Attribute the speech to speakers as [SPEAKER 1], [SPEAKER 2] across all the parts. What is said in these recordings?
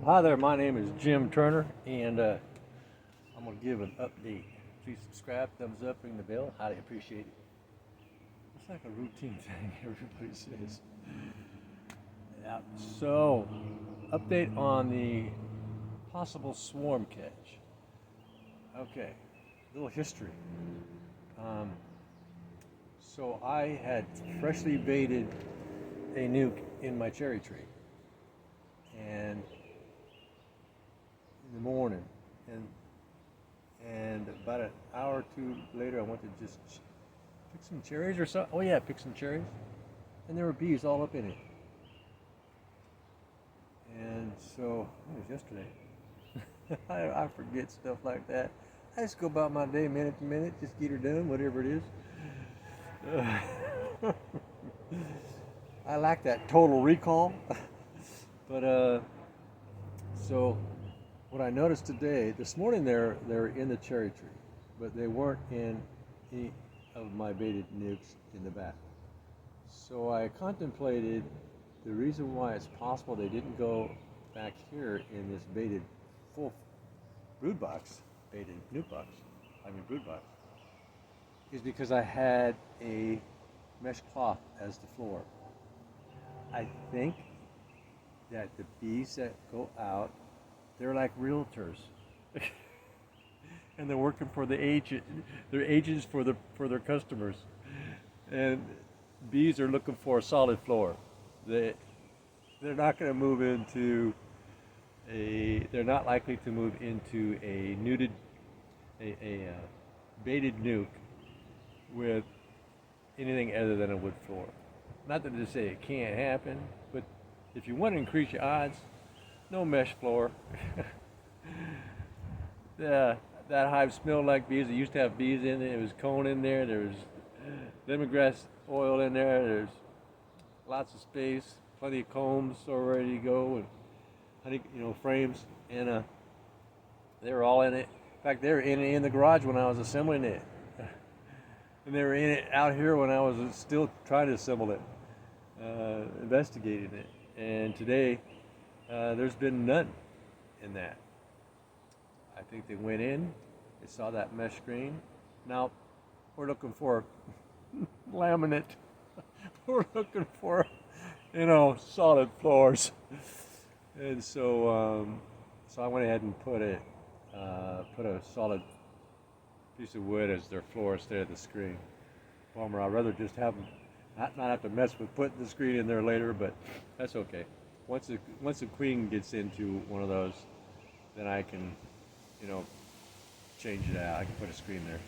[SPEAKER 1] Hi there, my name is Jim Turner, and I'm going to give an update. Please subscribe, thumbs up, ring the bell. Highly appreciate it. It's like a routine thing everybody says. Yeah. So, update on the possible swarm catch. Okay, little history. Um, so I had freshly baited a nuke in my cherry tree, and in the morning, and about an hour or two later, I went to just pick some cherries or something. Oh yeah, pick some cherries, and there were bees all up in it. And so it was yesterday. I forget stuff like that. I just go about my day minute to minute, just get her done, whatever it is. I lack that total recall, but so what I noticed today, this morning they're in the cherry tree, but they weren't in any of my baited nukes in the back. So I contemplated the reason why it's possible they didn't go back here in this baited full brood box, baited nuke box, brood box, is because I had a mesh cloth as the floor. I think that the bees that go out, they're like realtors. And they're working for the agent. They're agents for their customers. And bees are looking for a solid floor. They're not going to move into they're not likely to move into a baited nuke with anything other than a wood floor. Not that to say it can't happen, but if you want to increase your odds, no mesh floor. That hive smelled like bees. It used to have bees in it. It was cone in there. There was lemongrass oil in there. There's lots of space, plenty of combs all ready to go, and honey, frames, and they were all in it. In fact, they were in the garage when I was assembling it, and they were in it out here when I was still trying to assemble it, investigating it. And today, there's been none in that. I think they went in, they saw that mesh screen. Now, we're looking for laminate. We're looking for, solid floors. And so I went ahead and put a solid piece of wood as their floor instead of the screen. Bummer, I'd rather just have them not have to mess with putting the screen in there later, but that's okay. Once the queen gets into one of those, then I can, change it out. I can put a screen there.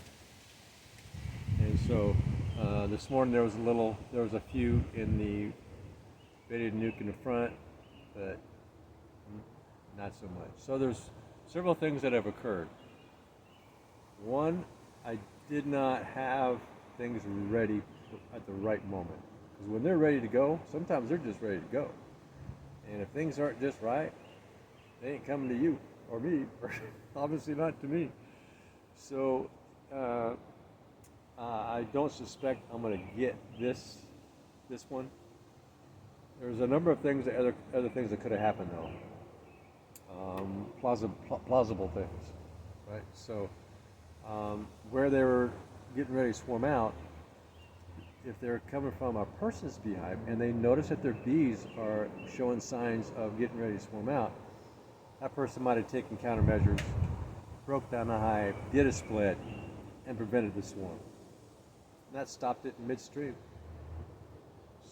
[SPEAKER 1] And so this morning there was a few in the baited nuke in the front, but not so much. So there's several things that have occurred. One, I did not have things ready at the right moment. Because when they're ready to go, sometimes they're just ready to go. And if things aren't just right, they ain't coming to you or me, or obviously not to me. So I don't suspect I'm going to get this one. There's a number of things, other things that could have happened though. Plausible things, right? So where they were getting ready to swarm out, if they're coming from a person's beehive and they notice that their bees are showing signs of getting ready to swarm out, that person might have taken countermeasures, broke down the hive, did a split, and prevented the swarm. And that stopped it in midstream.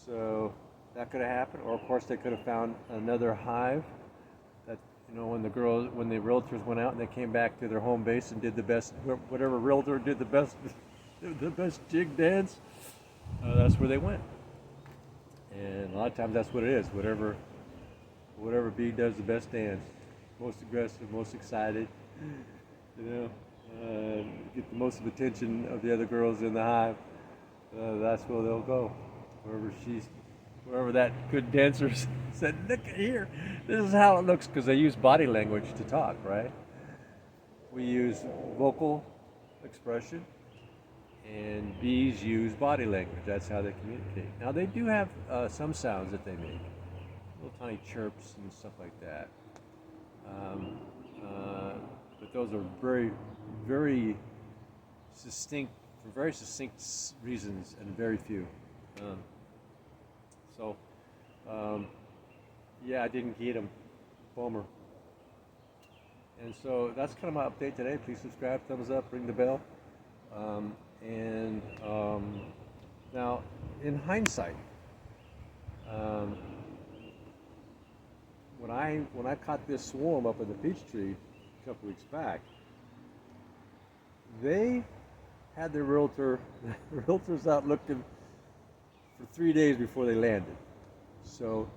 [SPEAKER 1] So that could have happened, or of course they could have found another hive that, when the realtors went out and they came back to their home base and did the best, whatever realtor did the best jig dance, that's where they went. And a lot of times that's what it is. Whatever bee does the best dance, most aggressive, most excited, get the most of attention of the other girls in the hive, that's where they'll go. Wherever that good dancer said, look here, this is how it looks, because they use body language to talk, right? We use vocal expression, and bees use body language. That's how they communicate. Now they do have some sounds that they make, little tiny chirps and stuff like that. Um, uh, but those are very, very succinct, for very succinct reasons and very few. Um, so, um, yeah, I didn't get them. Bummer. And so that's kind of my update today. Please subscribe, thumbs up, ring the bell. And now, in hindsight, um, when I caught this swarm up in the peach tree a couple weeks back, they had their realtors out looking for 3 days before they landed. So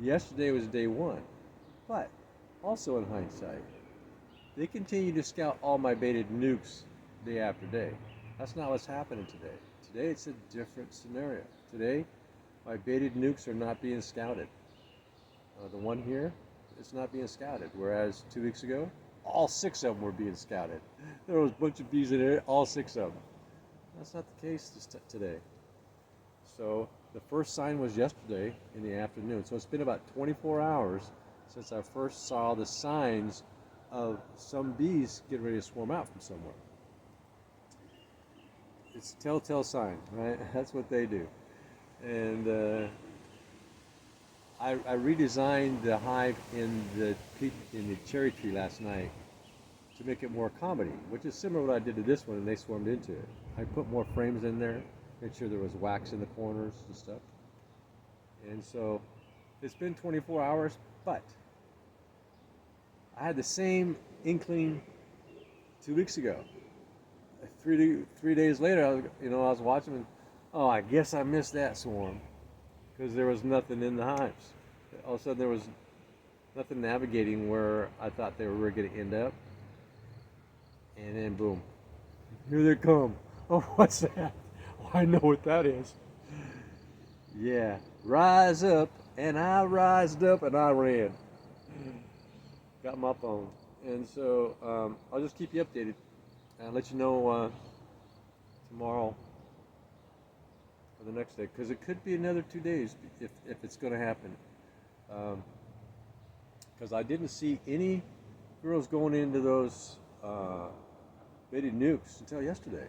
[SPEAKER 1] yesterday was day one. But also in hindsight, they continue to scout all my baited nukes day after day. That's not what's happening today. Today it's a different scenario. Today, my baited nukes are not being scouted. The one here, it's not being scouted. Whereas 2 weeks ago, all 6 of them were being scouted. There was a bunch of bees in there, all 6 of them. That's not the case today. So the first sign was yesterday in the afternoon. So it's been about 24 hours since I first saw the signs of some bees getting ready to swarm out from somewhere. It's a telltale sign, right? That's what they do. And I redesigned the hive in the cherry tree last night to make it more accommodating, which is similar to what I did to this one, and they swarmed into it. I put more frames in there, made sure there was wax in the corners and stuff. And so it's been 24 hours, but I had the same inkling 2 weeks ago. 3 days later, I was watching, and oh, I guess I missed that swarm because there was nothing in the hives. All of a sudden, there was nothing navigating where I thought they were going to end up, and then boom, here they come. Oh, what's that? Oh, I know what that is. Yeah, rise up, and I rised up, and I ran. Got my phone, and so I'll just keep you updated. I'll let you know tomorrow or the next day, because it could be another 2 days if it's going to happen. Because I didn't see any girls going into those baited nukes until yesterday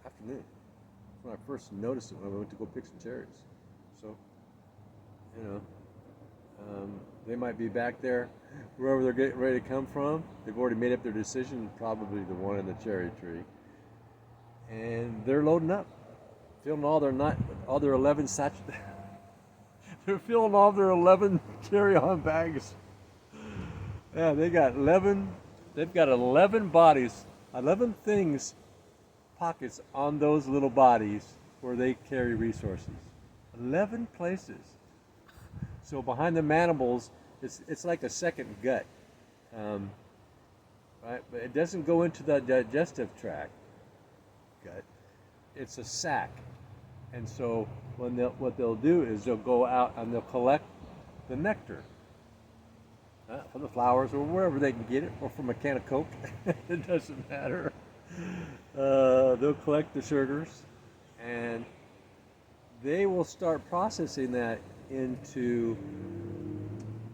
[SPEAKER 1] afternoon. That's when I first noticed it when I went to go pick some cherries. So, they might be back there, wherever they're getting ready to come from. They've already made up their decision, probably the one in the cherry tree. And they're loading up, filling all their 11 they're filling all their 11 carry-on bags. Yeah, they've got 11 bodies, 11 pockets on those little bodies where they carry resources. 11 places. So behind the mandibles, it's like a second gut, right? But it doesn't go into the digestive tract gut. It's a sac, and so what they'll do is they'll go out and they'll collect the nectar from the flowers or wherever they can get it, or from a can of Coke. It doesn't matter. They'll collect the sugars, and they will start processing that into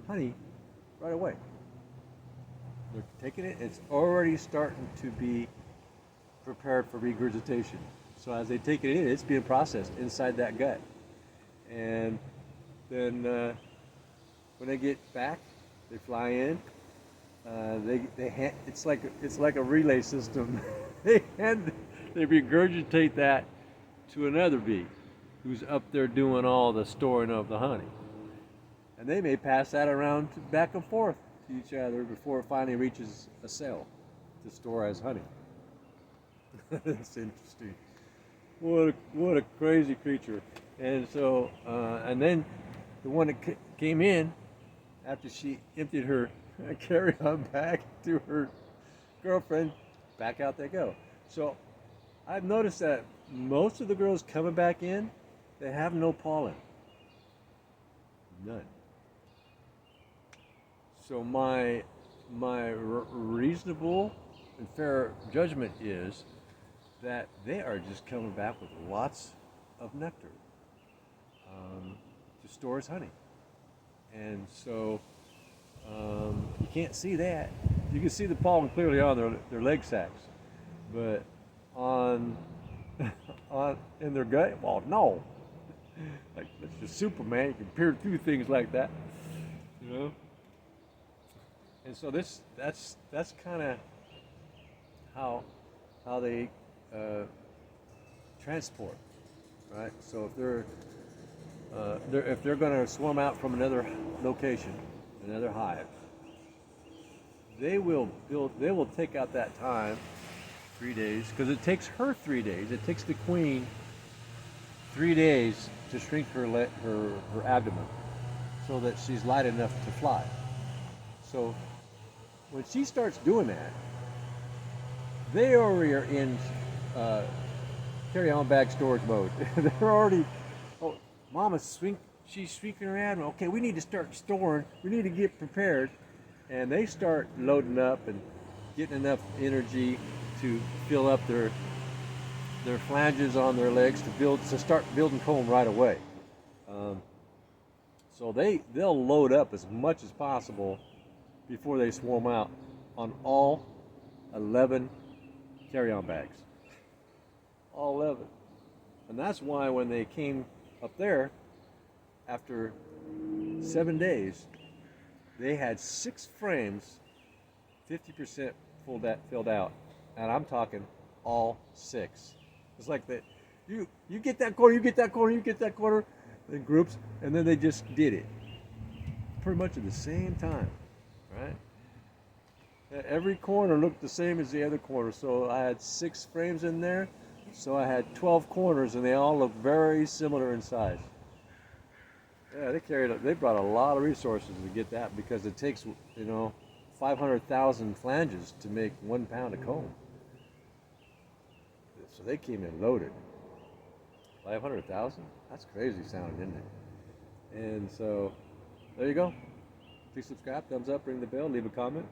[SPEAKER 1] honey right away. They're taking it, it's already starting to be prepared for regurgitation. So as they take it in, it's being processed inside that gut. And then when they get back, they fly in. It's like a relay system. they regurgitate that to another bee who's up there doing all the storing of the honey. And they may pass that around back and forth to each other before it finally reaches a cell to store as honey. That's interesting. What a crazy creature. And so, and then the one that came in after she emptied her carry-on bag to her girlfriend, back out they go. So I've noticed that most of the girls coming back in, they have no pollen. None. So my reasonable and fair judgment is that they are just coming back with lots of nectar to store as honey. And so can't see that. You can see the pollen clearly on their leg sacs, but on in their gut, well, no. Like it's just Superman. You can peer through things like that, you know. And so that's kind of how they transport, right? So if they're going to swarm out from another location, another hive, they will take out that time, 3 days, because it takes her 3 days. It takes the queen 3 days to shrink her abdomen so that she's light enough to fly. So when she starts doing that, they already are in carry-on bag storage mode. They're already, oh, she's shrinking her abdomen. Okay, we need to start storing. We need to get prepared. And they start loading up and getting enough energy to fill up their flanges on their legs to start building comb right away. So they'll load up as much as possible before they swarm out on all 11 carry-on bags. All 11. And that's why when they came up there, after 7 days, they had 6 frames, 50% filled out. And I'm talking all 6. It's like that. You get that corner, you get that corner, you get that corner in groups, and then they just did it pretty much at the same time, right? Every corner looked the same as the other corner, so I had 6 frames in there, so I had 12 corners, and they all looked very similar in size. Yeah, they brought a lot of resources to get that because it takes 500,000 flanges to make 1 pound of comb. So they came in loaded. 500,000? That's crazy sounding, isn't it? And so, there you go. Please subscribe, thumbs up, ring the bell, leave a comment.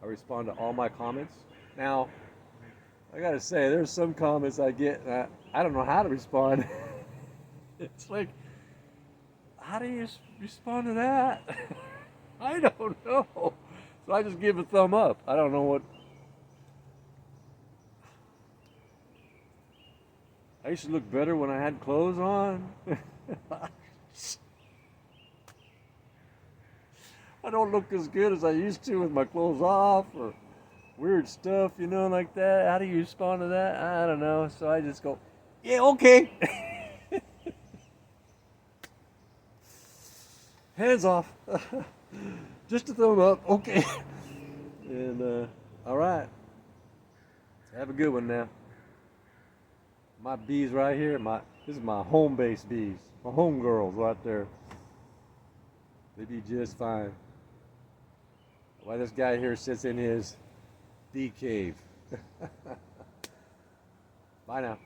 [SPEAKER 1] I respond to all my comments. Now, I gotta say, there's some comments I get, I don't know how to respond. It's like, how do you respond to that? I don't know. So I just give a thumb up. I don't know what. I used to look better when I had clothes on. I don't look as good as I used to with my clothes off or weird stuff, like that. How do you respond to that? I don't know. So I just go, yeah, okay. Hands off. Just a thumb up. Okay. And, all right. Have a good one now. My bees right here, this is my home-based bees, my home girls right there. They be just fine. While this guy here sits in his bee cave. Bye now.